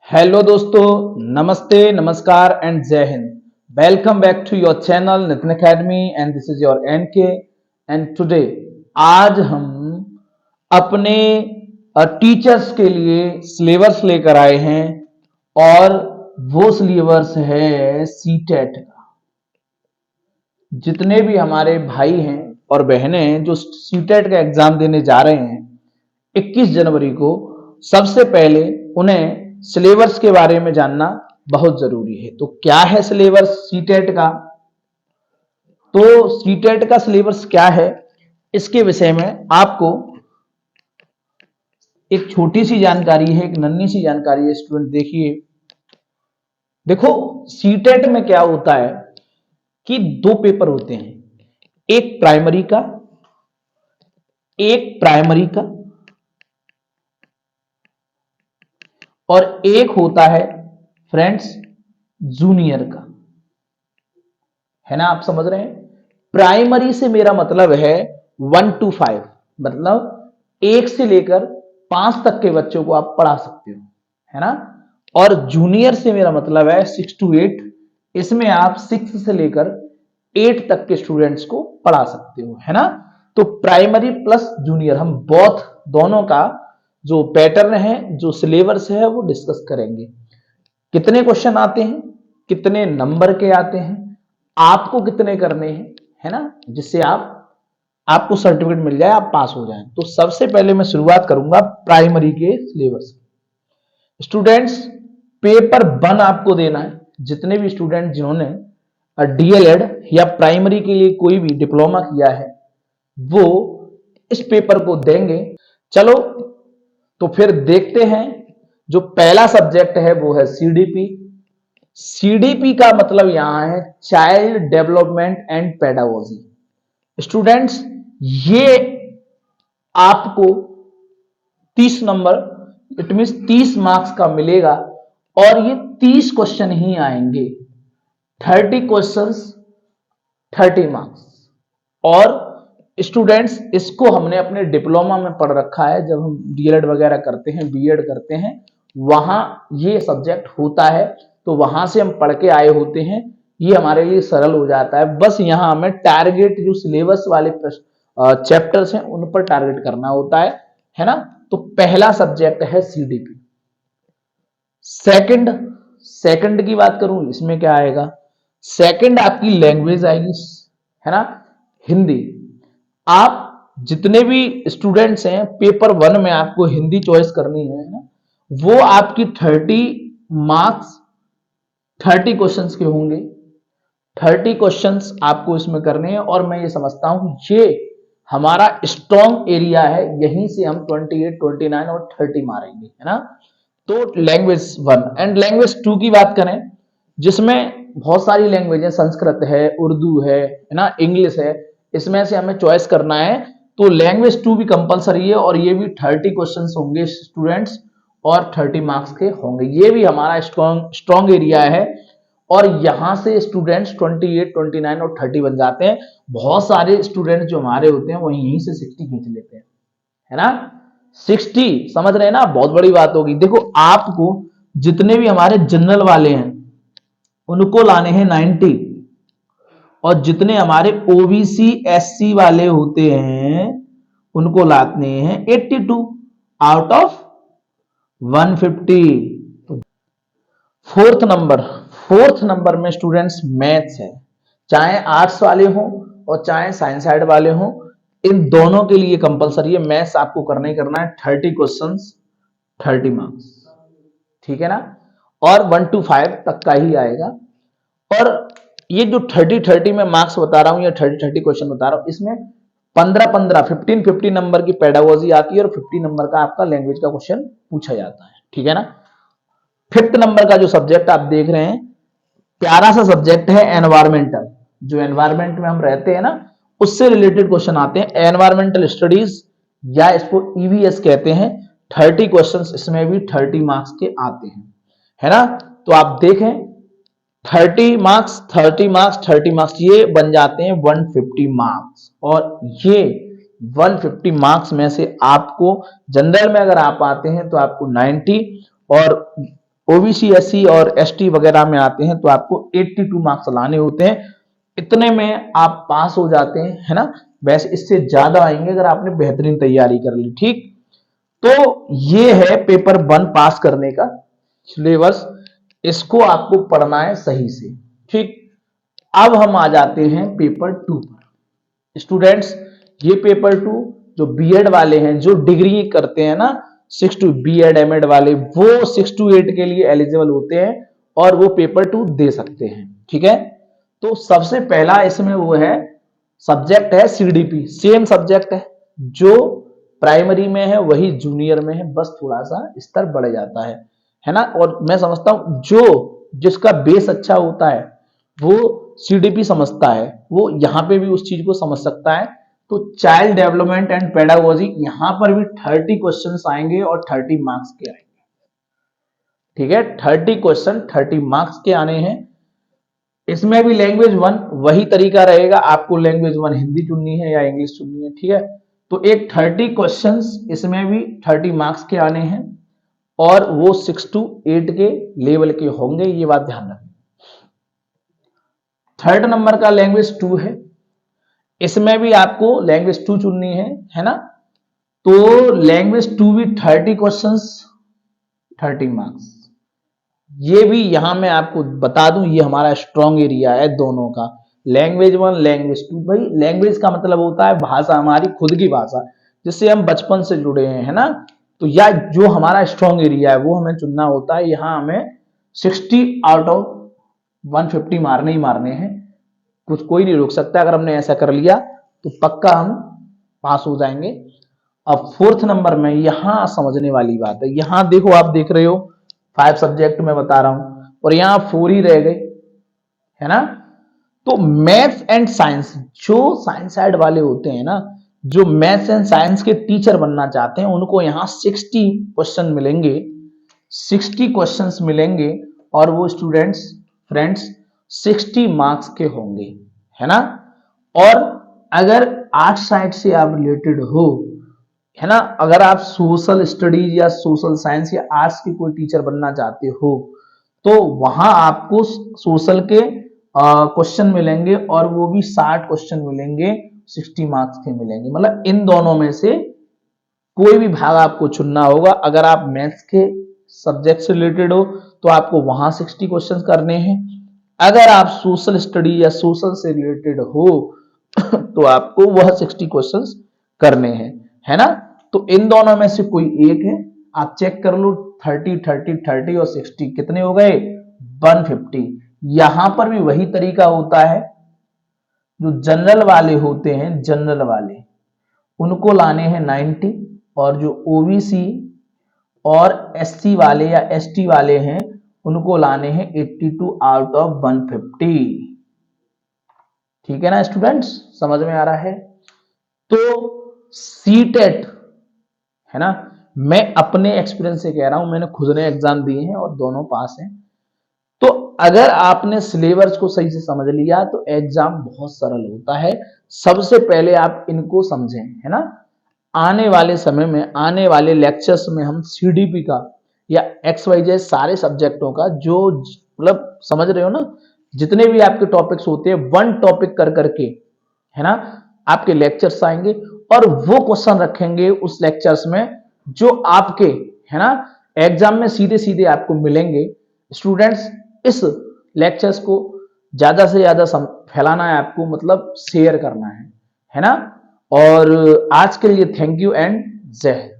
Hello दोस्तों, नमस्ते, नमस्कार एंड जय हिंद। Welcome back to your channel Nitin academy and this is your NK. And today आज हम अपने टीचर्स के लिए सिलेबस लेकर आए हैं और वो सिलेबस है सीटेट का। जितने भी हमारे भाई हैं और बहनें हैं जो सीटेट का एग्जाम देने जा रहे हैं 21 जनवरी को, सबसे पहले उन्हें सिलेबस के बारे में जानना बहुत जरूरी है। तो क्या है सिलेबस सीटेट का? तो सीटेट का सिलेबस क्या है, इसके विषय में आपको एक छोटी सी जानकारी है, एक नन्ही सी जानकारी है। स्टूडेंट देखो सीटेट में क्या होता है कि दो पेपर होते हैं, एक प्राइमरी का और एक होता है फ्रेंड्स जूनियर का, है ना। आप समझ रहे हैं? प्राइमरी से मेरा मतलब है 1 to 5, मतलब 1 से लेकर 5 तक के बच्चों को आप पढ़ा सकते हो, है ना। और जूनियर से मेरा मतलब है 6 to 8, इसमें आप 6 से लेकर 8 तक के स्टूडेंट्स को पढ़ा सकते हो, है ना। तो प्राइमरी प्लस जूनियर हम दोनों का जो पैटर्न है, जो सिलेबस है, वो डिस्कस करेंगे। कितने क्वेश्चन आते हैं, कितने नंबर के आते हैं, आपको कितने करने हैं, है ना, जिससे आपको सर्टिफिकेट मिल जाए, आप पास हो जाएं। तो सबसे पहले मैं शुरुआत करूंगा प्राइमरी के सिलेबस। स्टूडेंट्स, पेपर 1 आपको देना है। जितने भी स्टूडेंट जिन्होंने डीएलएड या प्राइमरी के लिए कोई भी डिप्लोमा किया है वो इस पेपर को देंगे। चलो तो फिर देखते हैं। जो पहला सब्जेक्ट है वो है सीडीपी। सीडीपी का मतलब यहां है child development and pedagogy. Students, ये आपको 30 नंबर, इट मीन 30 मार्क्स का मिलेगा और ये 30 क्वेश्चन ही आएंगे। 30 क्वेश्चंस 30 मार्क्स। और स्टूडेंट्स, इसको हमने अपने डिप्लोमा में पढ़ रखा है। जब हम डीएलएड वगैरह करते हैं, बीएड करते हैं, वहां ये सब्जेक्ट होता है, तो वहां से हम पढ़ के आए होते हैं। ये हमारे लिए सरल हो जाता है। बस यहां हमें टारगेट जो सिलेबस वाले चैप्टर्स हैं उन पर टारगेट करना होता है ना। तो पहला सब्जेक्ट है सीडीपी। सेकंड की बात करूं, इसमें क्या आएगा? सेकंड आपकी लैंग्वेज आएगी, है ना, हिंदी। आप जितने भी स्टूडेंट्स हैं, पेपर 1 में आपको हिंदी चॉइस करनी है ना, वो आपकी 30 मार्क्स 30 क्वेश्चंस के होंगे। 30 क्वेश्चंस आपको इसमें करने हैं और मैं ये समझता हूं ये हमारा स्ट्रॉन्ग एरिया है। यहीं से हम 28, 29 और 30 मारेंगे, है ना। तो लैंग्वेज 1 एंड लैंग्वेज 2 की बात करें, जिसमें बहुत सारी लैंग्वेज है, संस्कृत है, उर्दू है ना, इंग्लिश है। इसमें से हमें चॉइस करना है। तो लैंग्वेज 2 भी कंपलसरी है और ये भी 30 क्वेश्चंस होंगे स्टूडेंट्स और 30 मार्क्स के होंगे। ये भी हमारा स्ट्रॉन्ग एरिया है और यहां से स्टूडेंट्स 28, 29 और 30 बन जाते हैं। बहुत सारे स्टूडेंट्स जो हमारे होते हैं वो यहीं से 60 खींच लेते हैं, है ना। 60 समझ रहे हैं ना, बहुत बड़ी बात होगी। देखो, आपको जितने भी हमारे जनरल वाले हैं उनको लाने हैं 90 और जितने हमारे ओबीसी एससी वाले होते हैं उनको लाने हैं 82 आउट ऑफ 150। फोर्थ नंबर में स्टूडेंट्स मैथ्स है। चाहे आर्ट्स वाले हों और चाहे साइंस साइड वाले हों, इन दोनों के लिए कंपलसरी है। मैथ्स आपको करना ही करना है। 30 क्वेश्चंस 30 मार्क्स, ठीक है ना। और 1 to 5 तक का ही आएगा। और ये जो 30 में मार्क्स बता रहा हूं या 30 क्वेश्चन बता रहा हूं, इसमें 15 नंबर की पेडागोजी आती है और 50 नंबर का आपका लैंग्वेज का क्वेश्चन पूछा जाता है, ठीक है ना। 5th नंबर का जो सब्जेक्ट आप देख रहे हैं, प्यारा सा सब्जेक्ट है एनवायरमेंटल। जो एनवायरमेंट में हम रहते हैं ना, उससे रिलेटेड क्वेश्चन आते हैं। एनवायरमेंटल स्टडीज या इसको ईवीएस कहते हैं। 30 क्वेश्चंस इसमें भी 30 मार्क्स के आते हैं, है ना। तो आप देखें 30 मार्क्स 30 मार्क्स 30 मार्क्स, ये बन जाते हैं 150 मार्क्स। और ये 150 मार्क्स में से आपको जनरल में अगर आप आते हैं तो आपको 90 और ओबीसी, एससी और एसटी वगैरह में आते हैं तो आपको 82 मार्क्स लाने होते हैं। इतने में आप पास हो जाते हैं, है ना। वैसे इससे ज्यादा आएंगे अगर आपने बेहतरीन तैयारी कर ली। ठीक, तो ये है पेपर 1 पास करने का सिलेबस, इसको आपको पढ़ना है सही से। ठीक, अब हम आ जाते हैं पेपर 2 पर। स्टूडेंट्स, ये पेपर 2 जो बीएड वाले हैं, जो डिग्री करते हैं ना, 6 टू बीएड एमएड वाले, वो 6 to 8 के लिए एलिजिबल होते हैं और वो पेपर 2 दे सकते हैं। ठीक है, तो सबसे पहला इसमें वो है सब्जेक्ट है सीडीपी। सेम सब्जेक्ट जो प्राइमरी में है वही जूनियर में है, बस थोड़ा सा स्तर बढ़ जाता है ना। और मैं समझता हूं जो जिसका बेस अच्छा होता है वो सीडीपी समझता है, वो यहां पे भी उस चीज को समझ सकता है। तो चाइल्ड डेवलपमेंट एंड पेडागोजी, यहां पर भी 30 क्वेश्चंस आएंगे और 30 मार्क्स के आएंगे। ठीक है, 30 क्वेश्चन 30 मार्क्स के आने हैं। इसमें भी लैंग्वेज 1 वही तरीका रहेगा, आपको लैंग्वेज 1 हिंदी चुननी है या इंग्लिश चुननी है। ठीक है, तो एक 30 क्वेश्चंस इसमें भी 30 मार्क्स के आने हैं और वो 6 to 8 के लेवल के होंगे, ये बात ध्यान रखें। थर्ड नंबर का लैंग्वेज 2 है, इसमें भी आपको लैंग्वेज 2 चुननी है ना। तो लैंग्वेज 2 भी 30 क्वेश्चंस 30 मार्क्स। ये भी यहां मैं आपको बता दूं, ये हमारा स्ट्रॉन्ग एरिया है दोनों का, लैंग्वेज 1 लैंग्वेज 2। भाई लैंग्वेज का मतलब होता है भाषा, हमारी खुद की भाषा जिससे हम बचपन से जुड़े हैं, है ना। तो या जो हमारा स्ट्रॉन्ग एरिया है वो हमें चुनना होता है। यहां हमें 60 आउट ऑफ 150 मारने ही मारने हैं, कुछ कोई नहीं रोक सकता। अगर हमने ऐसा कर लिया तो पक्का हम पास हो जाएंगे। अब फोर्थ नंबर में यहां समझने वाली बात है, यहां देखो, आप देख रहे हो 5 सब्जेक्ट में बता रहा हूं और यहां 4 ही रह गए, है ना। तो मैथ्स एंड साइंस, जो साइंस साइड वाले होते हैं ना, जो मैथ्स एंड साइंस के टीचर बनना चाहते हैं, उनको यहां 60 क्वेश्चन मिलेंगे, 60 क्वेश्चंस मिलेंगे और वो स्टूडेंट्स फ्रेंड्स 60 मार्क्स के होंगे, है ना। और अगर आर्ट साइड से आप रिलेटेड हो, है ना, अगर आप सोशल स्टडीज या सोशल साइंस या आर्ट्स के कोई टीचर बनना चाहते हो तो वहां आपको सोशल के क्वेश्चन मिलेंगे और वो भी 60 क्वेश्चन मिलेंगे, 60 मार्क्स के मिलेंगे। मतलब इन दोनों में से कोई भी भाग आपको चुनना होगा। अगर आप मैथ्स के सब्जेक्ट से रिलेटेड हो तो आपको वहां 60 क्वेश्चन करने हैं। अगर आप सोशल स्टडी या सोशल से रिलेटेड हो तो आपको वह 60 क्वेश्चंस करने हैं, है ना। तो इन दोनों में से कोई एक है, आप चेक कर लो। 30 30 30 और 60 कितने हो गए, 150। यहां पर भी वही तरीका होता है, जो जनरल वाले होते हैं, जनरल वाले उनको लाने हैं 90 और जो ओबीसी और एससी वाले या एसटी वाले हैं उनको लाने हैं 82 आउट ऑफ 150। ठीक है ना स्टूडेंट्स, समझ में आ रहा है। तो सीटेट, है ना, मैं अपने एक्सपीरियंस से कह रहा हूं, मैंने खुद ने एग्जाम दिए हैं और दोनों पास हैं। तो अगर आपने सिलेबस को सही से समझ लिया तो एग्जाम बहुत सरल होता है। सबसे पहले आप इनको समझें, है ना। आने वाले समय में, आने वाले लेक्चर्स में हम सीडीपी का या XYZ सारे सब्जेक्टों का, जो मतलब समझ रहे हो ना, जितने भी आपके टॉपिक्स होते हैं, वन टॉपिक कर करके, है ना, आपके लेक्चर्स आएंगे और वो क्वेश्चन रखेंगे उस लेक्चर्स में जो आपके, है ना, एग्जाम में सीधे सीधे आपको मिलेंगे। स्टूडेंट्स, इस लेक्चर्स को ज्यादा से ज्यादा फैलाना है आपको, मतलब शेयर करना है ना। और आज के लिए थैंक यू एंड जय हिंद।